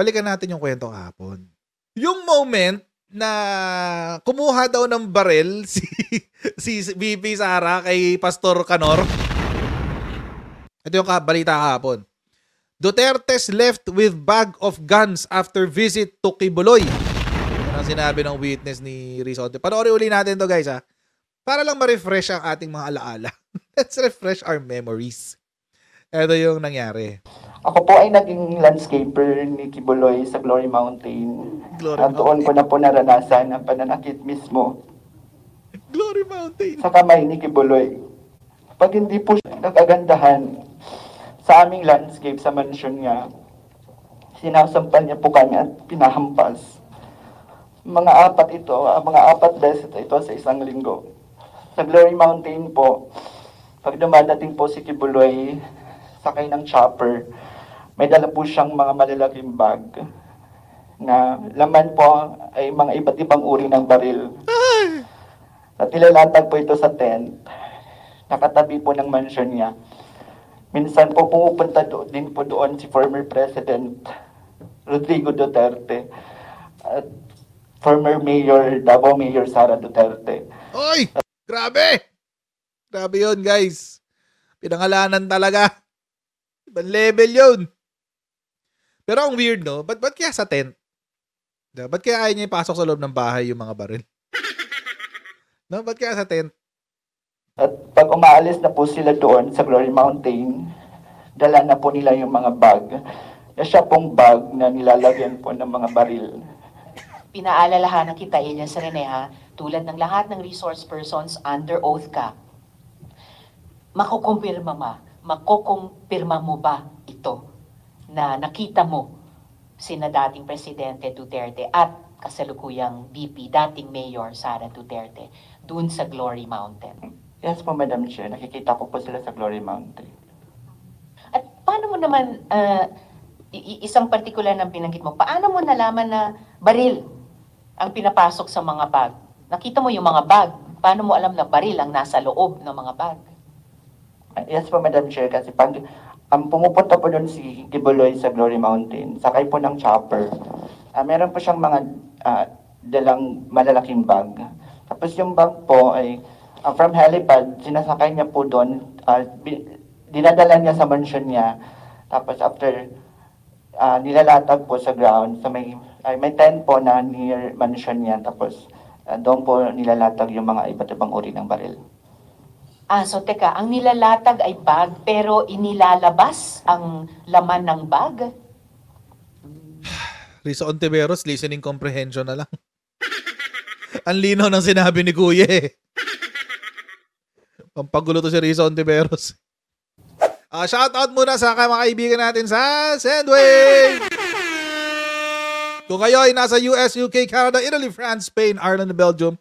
balikan natin yung kwento kahapon. Yung moment na kumuha daw ng baril si VP Sara kay Pastor Canor. Ito yung balita kahapon. Duterte's left with bag of guns after visit to Kibuloy. Yan ang sinabi ng witness ni Rizonte. Panoorin uli natin to guys ha. Para lang ma-refresh ang ating mga alaala. Let's refresh our memories. Ito yung nangyari. Ako po ay naging landscaper ni Kibuloy sa Glory Mountain. At doon ko na po naranasan ang pananakit mismo. Glory Mountain. Sa kamay ni Kibuloy. Pag hindi po siya nagagandahan sa aming landscape sa mansion niya, sinasampan niya po kami at pinahampas. Mga apat beses ito sa isang linggo. Sa Glory Mountain po, pag dumadating po si Kibuloy, sakay ng chopper, may dala po siyang mga malalaking bag na laman po ay mga iba't ibang uri ng baril. At nilalatag po ito sa tent, nakatabi po ng mansion niya. Minsan po pumupunta din po doon si former President Rodrigo Duterte at former Mayor, Davao Mayor Sara Duterte. Oy! Grabe! Grabe yun, guys. Pinangalanan talaga. Ibang level yun. Pero ang weird, no? Ba't kaya sa tent? Ba't kaya ayaw niya ipasok sa loob ng bahay yung mga baril? No? Ba't kaya sa tent? At pag umaalis na po sila doon sa Glory Mountain, dala na po nila yung mga bag. Na siya pong bag na nilalagyan po ng mga baril. Pinaalalahanan kita, Elias Rene, ha? Tulad ng lahat ng resource persons, under oath ka. Makukumpirma mo ba ito na nakita mo sina dating Presidente Duterte at kasalukuyang VP, dating Mayor Sara Duterte, dun sa Glory Mountain? Yes po, Madam Chair. Nakikita ko po sila sa Glory Mountain. At paano mo naman, isang partikular na binanggit mo, paano mo nalaman na baril ang pinapasok sa mga bag? Nakita mo yung mga bag. Paano mo alam na baril ang nasa loob ng mga bag? Yes po, Madam Chair. Kasi pag pumupunta po doon si Kibuloy sa Glory Mountain, sakay po ng chopper, meron po siyang mga dalang malalaking bag. Tapos yung bag po ay from helipad, sinasakay niya po doon, dinadala niya sa mansion niya. Tapos after nilalatag po sa ground, may tent po na near mansion niya. Tapos doon po nilalatag yung mga iba't ibang uri ng baril. So teka, ang nilalatag ay bag, pero inilalabas ang laman ng bag? Risa Ontiveros, listening comprehension na lang. Ang linaw ng sinabi ni Kuya eh. Pampagulo to si Risa Ontiveros. Shoutout muna sa mga kaibigan natin sa Sendwave! Kung kayo ay nasa US, UK, Canada, Italy, France, Spain, Ireland, Belgium,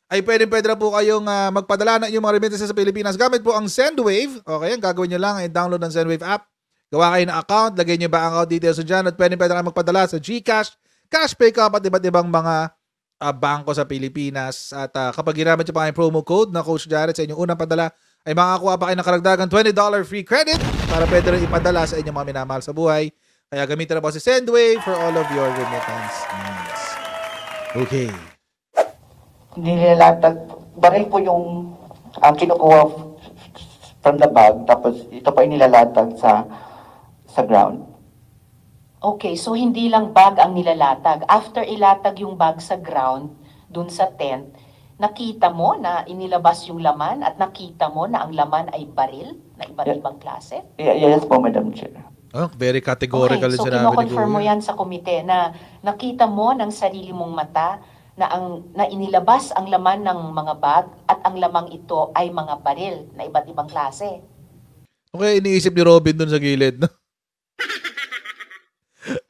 ay pwede na po kayong magpadala ng inyong mga remittances sa Pilipinas gamit po ang Sendwave. Okay, ang gagawin nyo lang ay download ng Sendwave app. Gawa kayo ng account, lagay nyo ba ang account details dyan at pwede kayo magpadala sa GCash, Cashpay Cup at iba't ibang mga bangko sa Pilipinas. At kapag ginamit nyo pa ang promo code na Coach Jared sa inyong unang padala, ay makakuha pa kayo ng karagdagang $20 free credit para pwede rin ipadala sa inyong mga minamahal sa buhay. Kaya gamitin na po si Sendwave for all of your remittance needs. Okay. Nilalatag, baril po yung kinukuha from the bag, tapos ito pa yung nilalatag sa ground. Okay, so hindi lang bag ang nilalatag. After ilatag yung bag sa ground, dun sa tent, nakita mo na inilabas yung laman at nakita mo na ang laman ay baril na iba't ibang klase? Yes po, Madam Chair. Oh, very categorical okay, so sinabi ni Kuya. kino-confirm mo yan sa komite na nakita mo ng sarili mong mata na inilabas ang laman ng mga bag at ang lamang ito ay mga baril na iba't ibang klase. Okay, iniisip ni Robin dun sa gilid, no?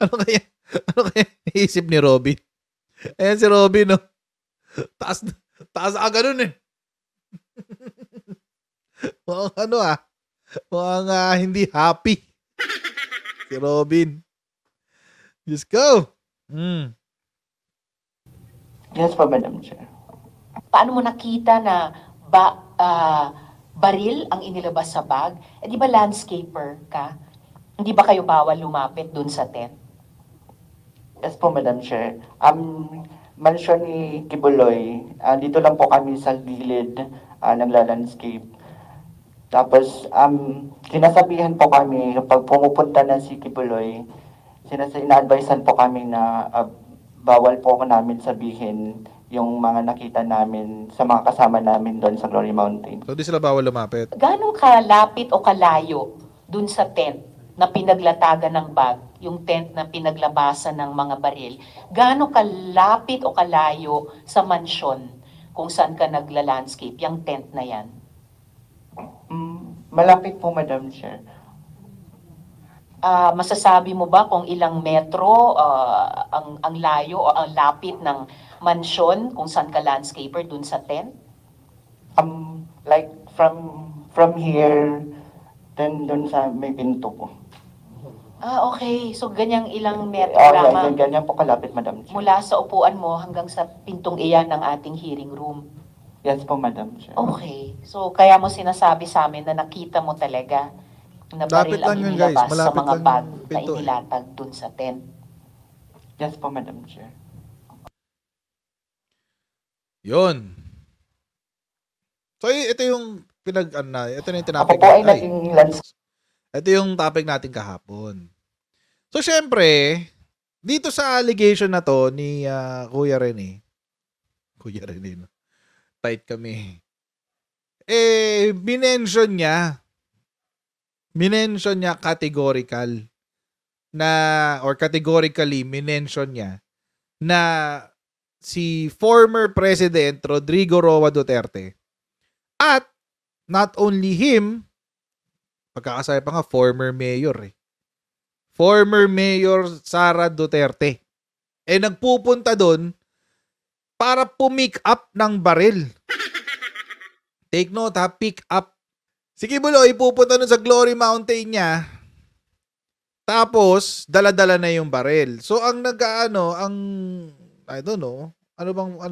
Ano kaya iniisip ni Robin? Ayan si Robin, no? Taas ganun eh. Mukhang hindi happy. Si Robin. Just go. Yes po, Madam Chair. Paano mo nakita na baril ang inilabas sa bag? Di ba landscaper ka? Hindi ba kayo bawal lumapit dun sa tent? Yes po, Madam Chair. Mansion ni Kibuloy, dito lang po kami sa gilid nagla-landscape. Tapos, sinasabihan po kami, kapag pumupunta na si Kibuloy, ina-advisean po kami na bawal po namin sabihin yung mga nakita namin sa mga kasama namin doon sa Glory Mountain. So, di sila bawal lumapit. Ganong kalapit o kalayo dun sa tent na pinaglatagan ng bag, yung tent na pinaglabasan ng mga baril, gaano kalapit o kalayo sa mansyon kung saan ka nagla-landscape, yung tent na yan? Malapit po, Madam Chair. Masasabi mo ba kung ilang metro ang layo o ang lapit ng mansyon kung saan ka landscaper dun sa tent? Like from here, then dun sa may pinto po. Okay. So, ganyang ilang metro lamang Ganyan po kalapit, Madam Chair. mula sa upuan mo hanggang sa pintong iyan ng ating hearing room. Yes po, Madam Chair. Okay. So, kaya mo sinasabi sa amin na nakita mo talaga na baril Malapit lang ang yun, guys. inilabas sa Malapit mga lang bag yung na pinto, eh. inilatag dun sa tent. Yes po, Madam Chair. Yun. So, ito yung ito na yung Ako tinapik. po ay naging Ito yung topic natin kahapon. So, syempre, dito sa allegation na to ni Kuya Rene, no? Tight kami. Minention niya categorically minention niya na si former President Rodrigo Roa Duterte at not only him, pagkakasaya pa nga, former mayor Former Mayor Sara Duterte. Nagpupunta doon para pumick up ng baril. Take note ha, pick up. Si Kibuloy pupunta doon sa Glory Mountain niya. Tapos, dala-dala na yung baril. So, ang I don't know,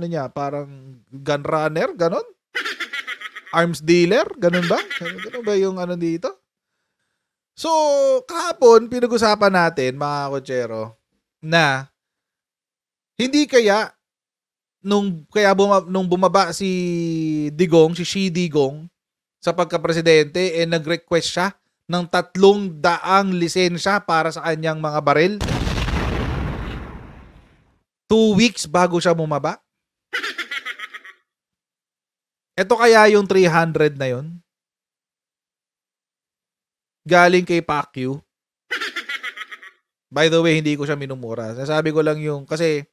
niya, parang gun runner, ganon? Arms dealer, ganon ba? Ganon ba yung dito? So, kahapon, pinag-usapan natin, mga kotsero, na hindi kaya nung bumaba si Digong, si Shi Digong, sa pagka-presidente, nag-request siya ng 300 lisensya para sa kanyang mga baril. 2 weeks bago siya bumaba. Ito kaya yung 300 na yun? Galing kay Pacquiao. By the way, hindi ko siya minumura. Nasabi ko lang kasi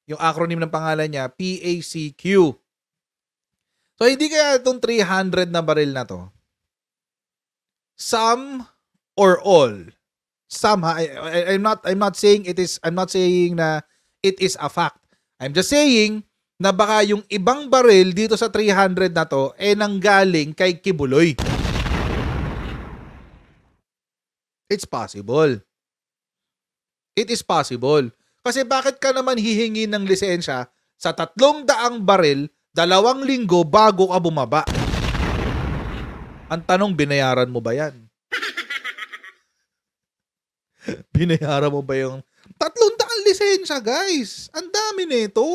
yung acronym ng pangalan niya, PACQ. So, hindi kaya itong 300 na baril na to. Some or all. Some, I'm not saying na it is a fact. I'm just saying na baka yung ibang baril dito sa 300 na to nanggaling kay Kibuloy. It's possible. It is possible. Kasi bakit ka naman hihingi ng lisensya sa 300 baril 2 linggo bago ka bumaba? Ang tanong, binayaran mo ba yan? Binayaran mo ba yung 300 lisensya, guys? Ang dami nito.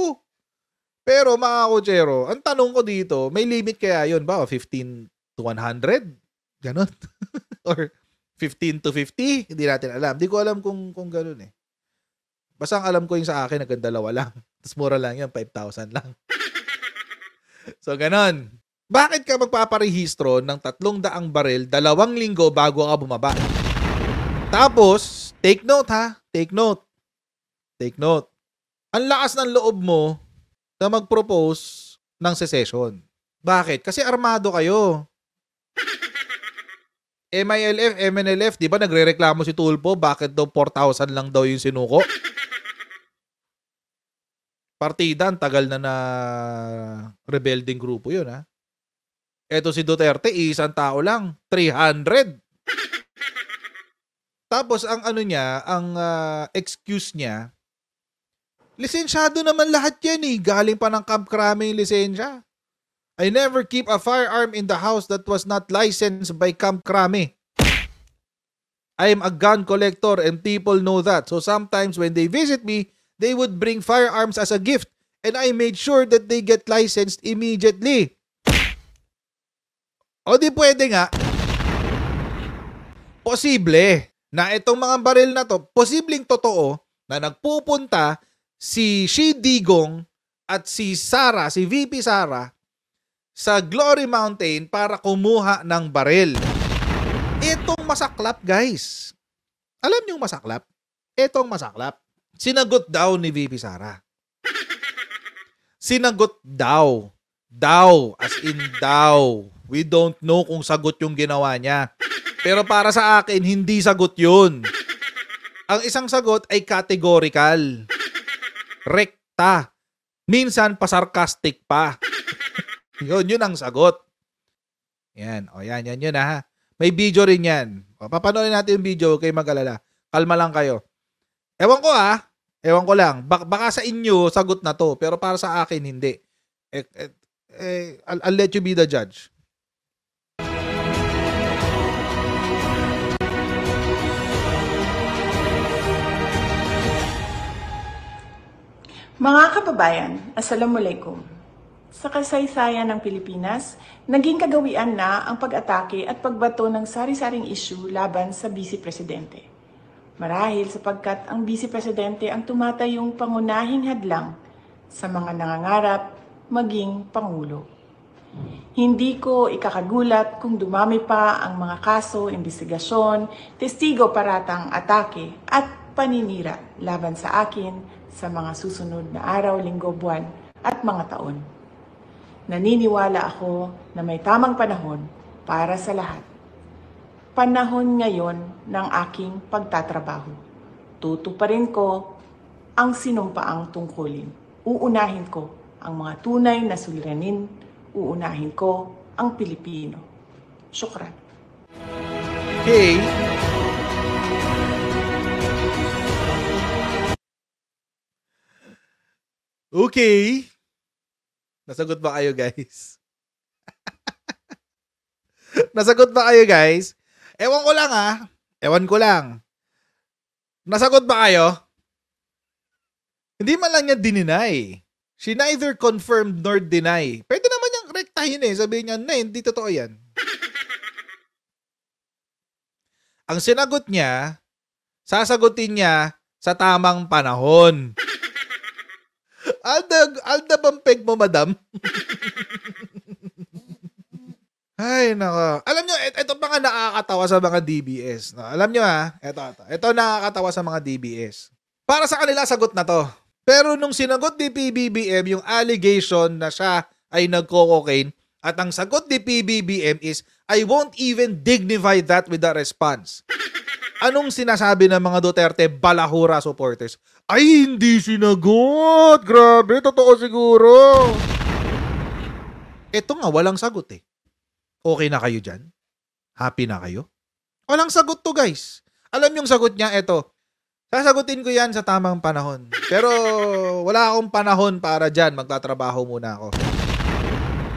Pero mga kotsero, ang tanong ko dito, may limit kaya yun ba? 15 to 100? Ganon? Or 15 to 50? Hindi natin alam. Hindi ko alam kung gano'n eh. Basta ang alam ko yung sa akin, nagdalawa lang. Tapos mura lang yan, 5,000 lang. So, ganon. Bakit ka magpaparehistro ng 300 baril 2 linggo bago ka bumaba? Tapos, take note ha. Take note. Take note. Ang lakas ng loob mo na mag-propose ng secession. Bakit? Kasi armado kayo. MILF, MNLF, di ba nagrereklamo si Tulfo, bakit daw 4,000 lang daw yung sinuko? Partida, tagal na rebelding grupo yun ha. Eto si Duterte, isang tao lang, 300. Tapos ang excuse niya, lisensyado naman lahat yan eh, galing pa ng Camp Crame yung lisensya. I never keep a firearm in the house that was not licensed by Camp Crame. I am a gun collector and people know that. So sometimes when they visit me, they would bring firearms as a gift and I made sure that they get licensed immediately. O di pwede nga, posible na itong mga baril na to, posibleng totoo na nagpupunta si Shi Digong at si Sara, si VP Sara, sa Glory Mountain para kumuha ng baril. Itong masaklap, guys. Alam niyo masaklap? Itong masaklap. Sinagot daw ni VP Sara. Sinagot daw. Daw, as in daw. We don't know kung sagot yung ginawa niya. Pero para sa akin, hindi sagot yun. Ang isang sagot ay categorical. Rekta. Minsan pa-sarcastic pa. Yun ang sagot. Yan. O yan ha. May video rin yan. O, papanoorin natin yung video, huwag kayo mag-alala. Kalma lang kayo. Ewan ko Ewan ko lang. Baka sa inyo, sagot na to. Pero para sa akin, hindi. I'll let you be the judge. Mga kababayan, Assalamualaikum. Sa kasaysayan ng Pilipinas, naging kagawian na ang pag-atake at pagbato ng sari-saring issue laban sa Vice Presidente. Marahil sapagkat ang Vice Presidente ang tumatayong pangunahing hadlang sa mga nangangarap maging Pangulo. Hindi ko ikakagulat kung dumami pa ang mga kaso, investigasyon, testigo paratang atake at paninira laban sa akin sa mga susunod na araw, linggo, buwan at mga taon. Naniniwala ako na may tamang panahon para sa lahat. Panahon ngayon ng aking pagtatrabaho. Tutuparin ko ang sinumpaang tungkulin. Uunahin ko ang mga tunay na suliranin. Uunahin ko ang Pilipino. Syukran. Okay. Okay. Nasagot ba kayo, guys? Nasagot ba kayo, guys? Ewan ko lang Ewan ko lang. Nasagot ba kayo? Hindi man lang niya dininay. She neither confirmed nor deny. Pwede naman niyang rektahin Sabihin niya, hindi totoo yan. Ang sinagot niya, sasagutin niya sa tamang panahon. Alda bang peg mo, madam? Ay, nako. Alam nyo, ito pa nga nakakatawa sa mga DBS. No? Alam nyo ito nakakatawa sa mga DBS. Para sa kanila, sagot na to. Pero nung sinagot ni PBBM yung allegation na siya ay nagko-cocaine, at ang sagot ni PBBM is, I won't even dignify that with a response. Anong sinasabi ng mga Duterte balahura supporters? Ay, hindi sinagot. Grabe, totoo siguro. Ito nga, walang sagot Okay na kayo dyan? Happy na kayo? Walang sagot to, guys. Alam yung sagot niya, ito. Sasagutin ko yan sa tamang panahon. Pero wala akong panahon para dyan. Magtatrabaho muna ako.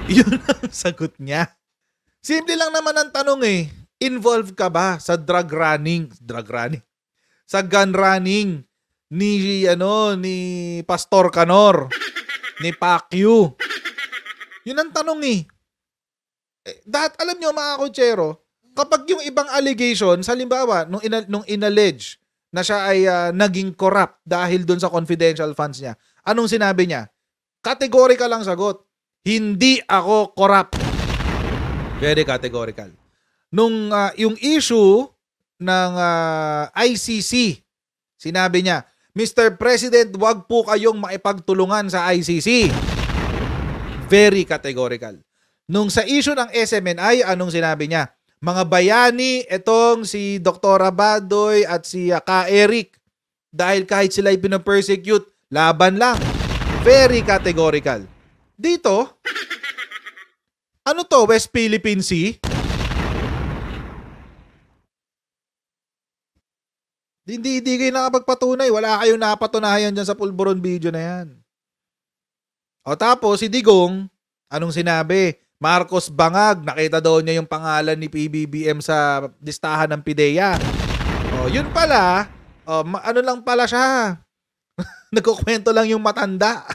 Yun ang sagot niya. Simple lang naman ang tanong Involved ka ba sa drug running? Sa gun running ni Pastor Canor, ni Pacquiao? Yun ang tanong alam nyo mga kotsero, kapag yung ibang allegations, halimbawa, nung inallege na siya ay naging corrupt dahil dun sa confidential funds niya, anong sinabi niya? Categorical lang sagot. Hindi ako corrupt. Very categorical. Nung yung issue ng ICC, sinabi niya, Mr. President, wag po kayong maipagtulungan sa ICC. Very categorical. Nung sa issue ng SMNI, anong sinabi niya? Mga bayani, itong si Dr. Badoy at si Ka Eric. Dahil kahit sila pinapersecute, laban lang. Very categorical. Dito, ano to? West Philippine Sea? Hindi kayo nakapagpatunay. Wala kayong napatunayan dyan sa pulburon video na yan. O tapos, si Digong, anong sinabi? Marcos Bangag, nakita daw niya yung pangalan ni PBBM sa listahan ng PIDEA. O, yun pala, ano lang pala siya. Nagkukwento lang yung matanda.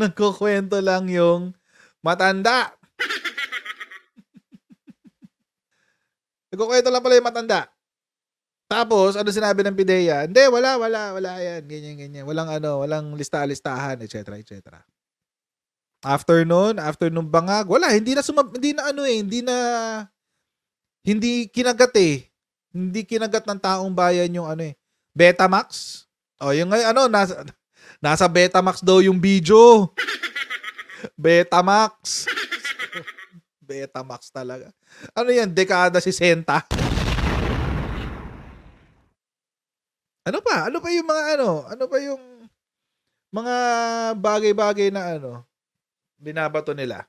Nagkukwento lang yung matanda. Nagkukwento lang pala yung matanda. Tapos, ano sinabi ng PIDEA? Hindi, wala yan. Ganyan. Walang lista-listahan, etc. After nung bangag, wala, hindi kinagat eh. Hindi kinagat ng taong bayan yung Betamax. O, yung nasa Betamax daw yung video. Betamax. Betamax talaga. Ano yan? Dekada 60. Ano pa yung mga Ano pa yung mga bagay-bagay na binabato nila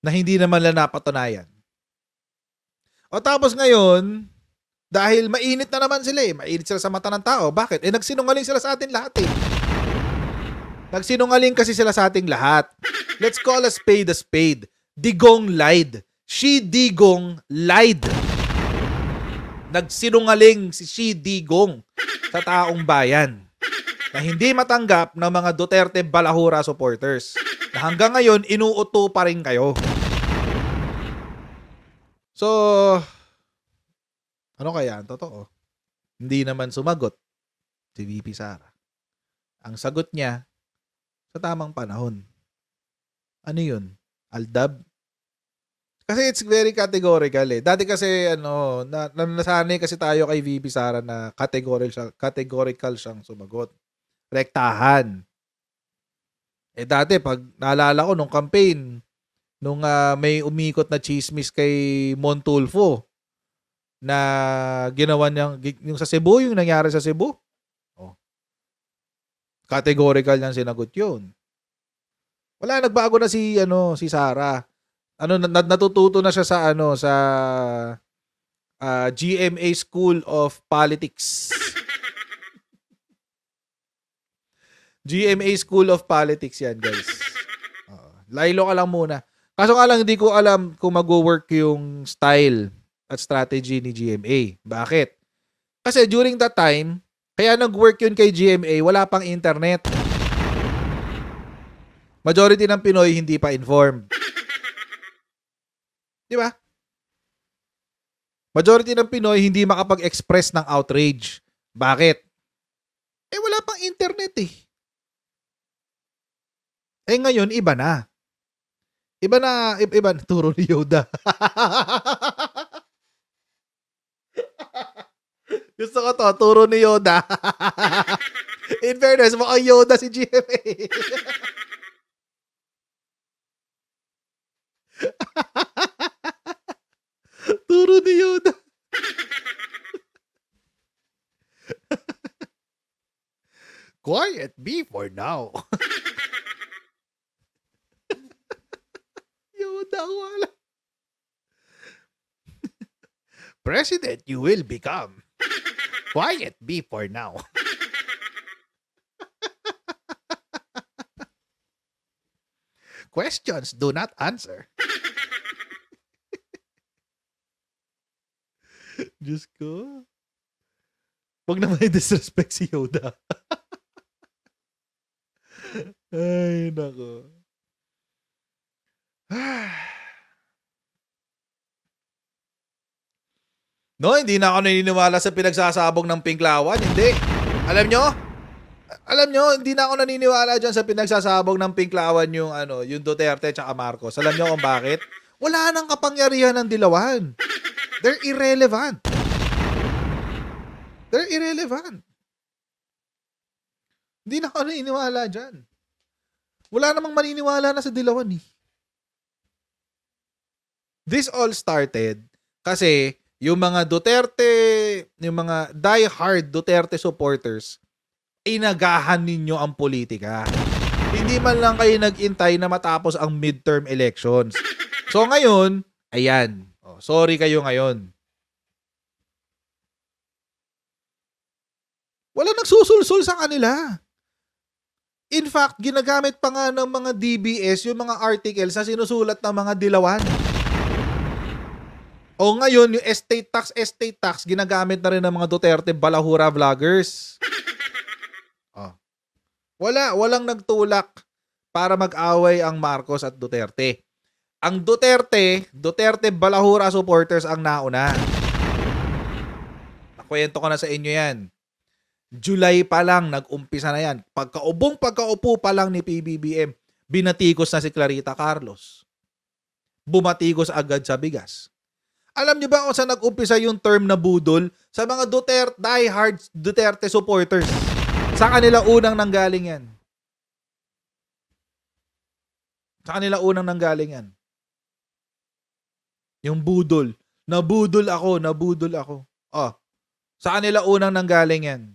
na hindi naman lang napatunayan. O tapos ngayon, dahil mainit na naman sila mainit sila sa mata ng tao. Bakit? Nagsinungaling sila sa atin lahat Nagsinungaling kasi sila sa ating lahat. Let's call a spade a spade. Digong lied. She Digong lied. Nagsinungaling si She Digong sa taong bayan na hindi matanggap ng mga Duterte Balahura supporters na hanggang ngayon inuuto pa rin kayo. So, ano kaya ang totoo? Hindi naman sumagot si VP Sara. Ang sagot niya sa tamang panahon. Ano yun? Aldab? Kasi it's very categorical Dati kasi nasanay kasi tayo kay VP Sara na categorical siyang sumagot. Rektahan. Dati pag naalala ko nung campaign, nung may umikot na chismis kay Montulfo na ginawa niyang yung sa Cebu, yung nangyari sa Cebu. Categorical niyang sinagot yun. Wala, nagbago na si Sara. Natututo na siya sa GMA School of Politics. GMA School of Politics yan, guys. Laylo ka lang muna. Kaso nga lang, hindi ko alam kung mag-work yung style at strategy ni GMA. Bakit? Kasi during that time, kaya nag-work yun kay GMA, wala pang internet. Majority ng Pinoy hindi pa informed. Di ba? Majority ng Pinoy hindi makapag-express ng outrage. Bakit? Wala pang internet ngayon, iba na. Iba na, turo ni Yoda. Gusto ko to, turo ni Yoda. In fairness, mukhang Yoda si GMA. Turo ni Yoda. Quiet be for now. Yoda, wala. President you will become. Quiet be for now. Questions do not answer. Diyos ko. Huwag na may disrespect si Yoda. Ay, nako. No, hindi na ako naniniwala sa pinagsasabog ng Pinklawan. Hindi. Alam nyo, hindi na ako naniniwala dyan sa pinagsasabog ng Pinklawan yung Duterte at Marcos. Alam nyo kung bakit? Wala nang kapangyarihan ng Dilawan. They're irrelevant. Hindi na ako naniniwala dyan. Wala namang maniniwala na sa Dilawan This all started kasi yung mga Duterte, yung mga die-hard Duterte supporters, inagahan ninyo ang politika. Hindi man lang kayo nag-intay na matapos ang midterm elections. So ngayon, ayan. Sorry kayo ngayon. Wala nagsusulsul sa kanila. In fact, ginagamit pa nga ng mga DBS yung mga articles na sinusulat ng mga Dilawan. O ngayon, yung estate tax, ginagamit na rin ng mga Duterte balahura vloggers. Oh. Walang nagtulak para mag-away ang Marcos at Duterte. Ang Duterte balahura supporters ang nauna. Nakwento ko na sa inyo yan. July pa lang, nag-umpisa na yan. Pagkaupo pa lang ni PBBM, binatikos na si Clarita Carlos. Bumatikos agad sa bigas. Alam niyo ba kung saan nag-umpisa yung term na budol? Sa mga die-hard Duterte supporters. Sa kanila unang nanggaling yan. Yung budol. Nabudol ako. Oh, sa kanila unang nanggaling yan.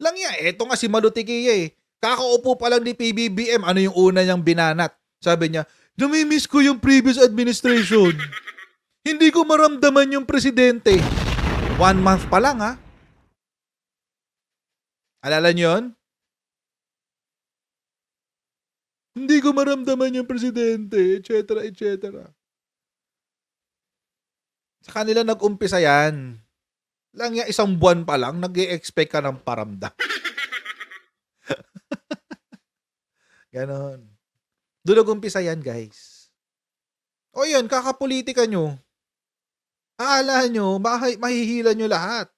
Lang yan. Eto nga si Malutikiya eh. Kakaupo pa lang ni PBBM. Ano yung una niyang binanat? Sabi niya, namimiss ko yung previous administration. Hindi ko maramdaman yung presidente. 1 month pa lang ha. Alala niyo yun? Hindi ko maramdaman yung presidente, etc. Sa kanila nag-umpisa yan. Lang yan, 1 buwan pa lang, nag-i-expect ka ng paramdam. Ganon. Doon nag-umpisa yan, guys. O yan, kakapolitika nyo. Aala nyo, mahihila nyo lahat.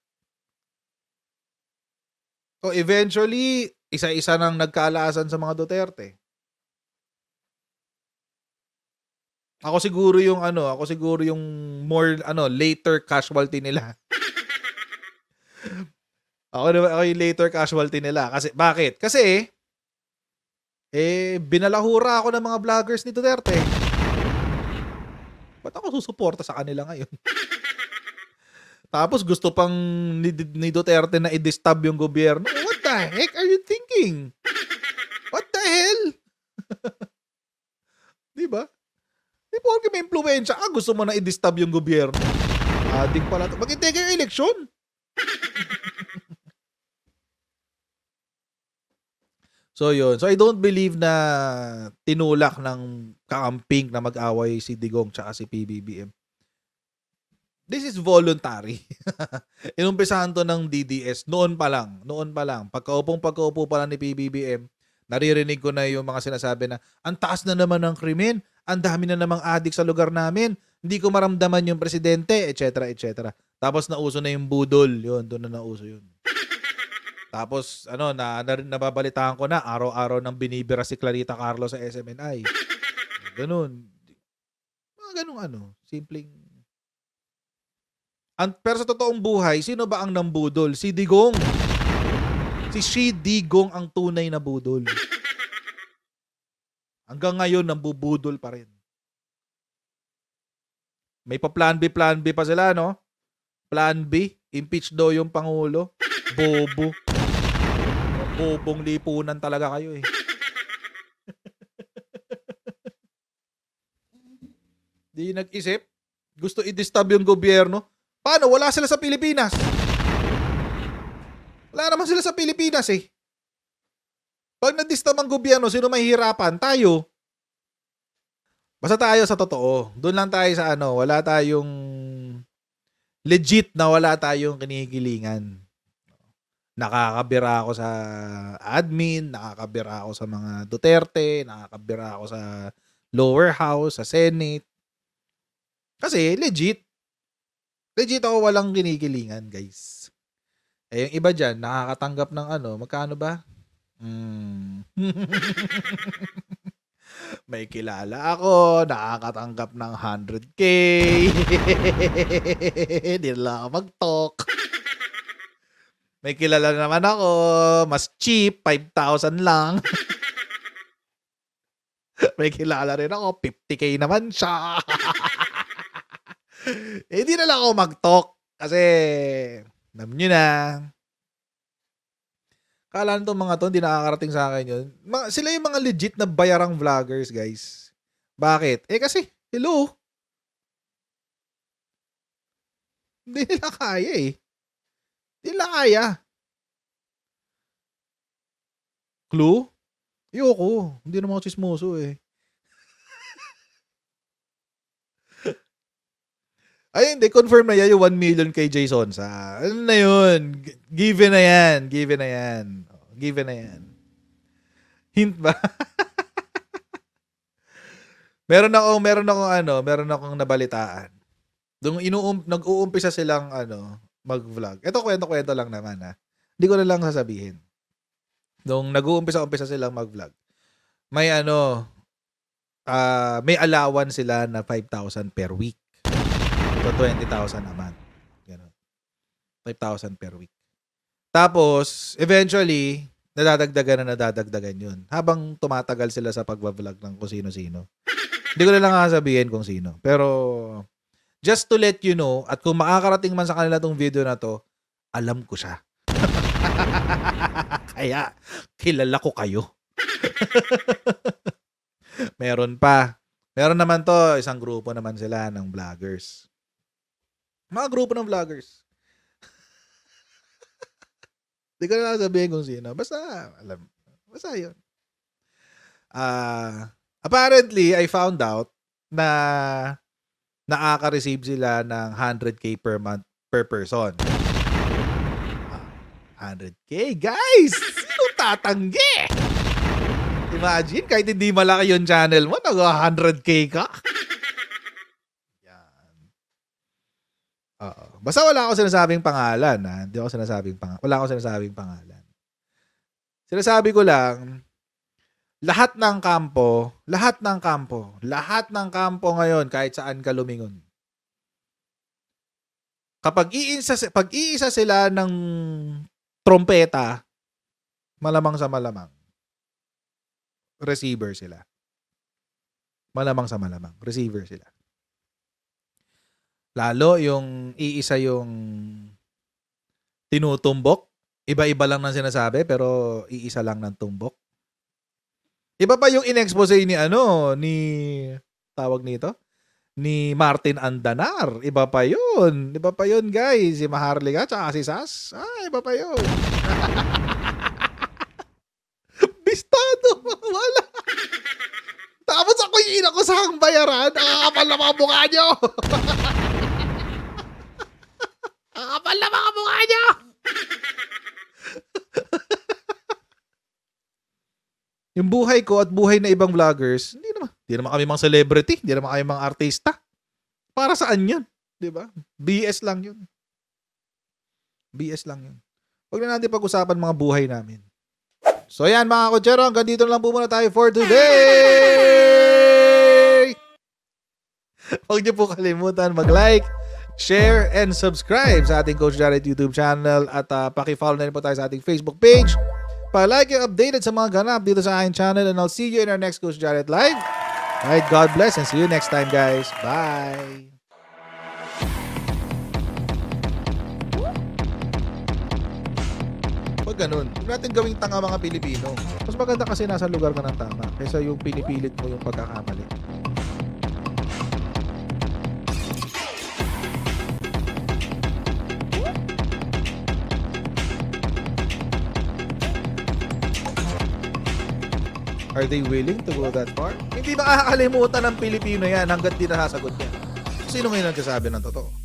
So eventually, isa-isa nang nagkaalasan sa mga Duterte. Ako siguro yung more later casualty nila. Ako yung later casualty nila. Kasi bakit? Kasi binalahura ako ng mga vloggers ni Duterte. Ba't ako susuporta sa kanila ngayon? Tapos gusto pang ni Duterte na i-disturb yung gobyerno. What the heck are you thinking? What the hell? Diba? Di po kung may impluensya ka, gusto mo na i-disturb yung gobyerno. Adik pala ito. Mag-intake yung eleksyon. So yun. So I don't believe na tinulak ng kakamping na mag-away si Digong tsaka si PBBM. This is voluntary. Inumpisahan to ng DDS noon pa lang. Pagkaupo pa lang ni PBBM, naririnig ko na yung mga sinasabi na ang taas na naman ng krimen, ang dami na namang adik sa lugar namin, hindi ko maramdaman yung presidente, etc. Tapos nauso na yung budol. Yun, doon na nauso yun. Tapos, nababalitaan ko na, araw-araw nang binibira si Clarita Carlos sa SMNI. Ganun. Mga ganun simpleng. Pero sa totoong buhay, sino ba ang nambudol? Si Digong. Si Digong ang tunay na budol. Hanggang ngayon, nambubudol pa rin. May pa-plan B pa sila, no? Plan B, impeach daw yung Pangulo. Bobo. Bobong lipunan talaga kayo eh. Di nag-isip. Gusto i-disturb yung gobyerno. Paano? Wala sila sa Pilipinas. Wala naman sila sa Pilipinas eh. Pag na-disturb ang gobyerno, sino mahihirapan? Tayo. Basta tayo sa totoo. Doon lang tayo sa wala tayong legit na wala tayong kinikilingan. Nakakabira ako sa admin, nakakabira ako sa mga Duterte, nakakabira ako sa lower house, sa Senate. Kasi legit. Legit ako walang kinikilingan, guys. Yung iba dyan, nakakatanggap ng magkano ba? May kilala ako, nakakatanggap ng 100K. Hindi lang ako mag-talk. May kilala naman ako, mas cheap, 5,000 lang. May kilala rin ako, 50K naman siya. Hindi na lang ako mag-talk kasi alam nyo na. Kala nito mga to, hindi nakakarating sa akin yun. Sila yung mga legit na bayarang vloggers, guys. Bakit? Kasi, hello. Hindi nila kaya eh. Hindi nila kaya. Clue? Ayoko. Hindi naman ako chismoso eh. Ay, hindi. Confirm na yan yung 1 million kay Jason sa. Ano na yun? Given na yan. Given na yan. Given na yan. Hint ba? meron akong nabalitaan. Nung nag-uumpisa silang mag-vlog. Ito kwento lang naman ha. Hindi ko na lang sasabihin. Nung nag-uumpisa silang mag-vlog. May may allowance sila na 5,000 per week. So 20,000 a month. Ganun. 5,000 per week. Tapos, eventually, nadadagdagan yun. Habang tumatagal sila sa pagbablog ng kung sino-sino. Hindi ko na lang sasabihin kung sino. Pero, just to let you know, at kung makakarating man sa kanila tong video na to, alam ko siya. Kaya, kilala ko kayo. Meron pa. Meron naman to, isang grupo naman sila ng vloggers. Mga grupo ng vloggers. Hindi ko na sabihin kung sino. Basta, alam. Basta yun. Apparently, I found out na nakaka-receive sila ng 100K per month per person. 100K, guys! Sino tatanggi? Imagine, kahit hindi malaki yung channel mo, nag-100K ka. Yan. Basta wala ako sinasabing pangalan. Ha? Hindi ako sinasabing pangalan. Wala ako sinasabing pangalan. Sinasabi ko lang, lahat ng kampo ngayon, kahit saan ka lumingon. Pag iisa sila ng trompeta, malamang sa malamang, receiver sila. Malamang sa malamang, receiver sila. Lalo yung iisa yung tinutumbok, iba-iba lang ng sinasabi pero iisa lang ng tumbok. Iba pa yung in-expose ni tawag nito, ni Martin Andanar. Iba pa yun guys. Si Maharlika tsaka si Sas. Iba pa yun. Bistado. Wala. Tapos ako yung inakusahang bayaran. Nakakapal na mga mukha nyo. Nakakapal na mga mukha nyo. Yung buhay ko at buhay na ibang vloggers, hindi naman kami mga celebrity, hindi naman kami mga artista. Para saan yun? Diba? BS lang yun. BS lang yun. Huwag na natin pag-usapan mga buhay namin. So yan mga kotsero, hanggang dito lang po muna tayo for today! Huwag niyo po kalimutan mag-like, share, and subscribe sa ating Coach Jared YouTube channel at paki-follow na rin po tayo sa ating Facebook page. Pa-like and updated sa mga ganap dito sa aking channel, and I'll see you in our next Coach Jared Live. Alright, God bless and see you next time guys. Bye! Pag ganun, huwag natin gawing tanga mga Pilipino. Mas maganda kasi nasa lugar ka ng tama kaysa yung pinipilit mo yung pagkakamali. Are they willing to go that far? Hindi makakalimutan ng Pilipino yan hanggat di nasasagot niya. Sino ngayon nagsasabi ng totoo?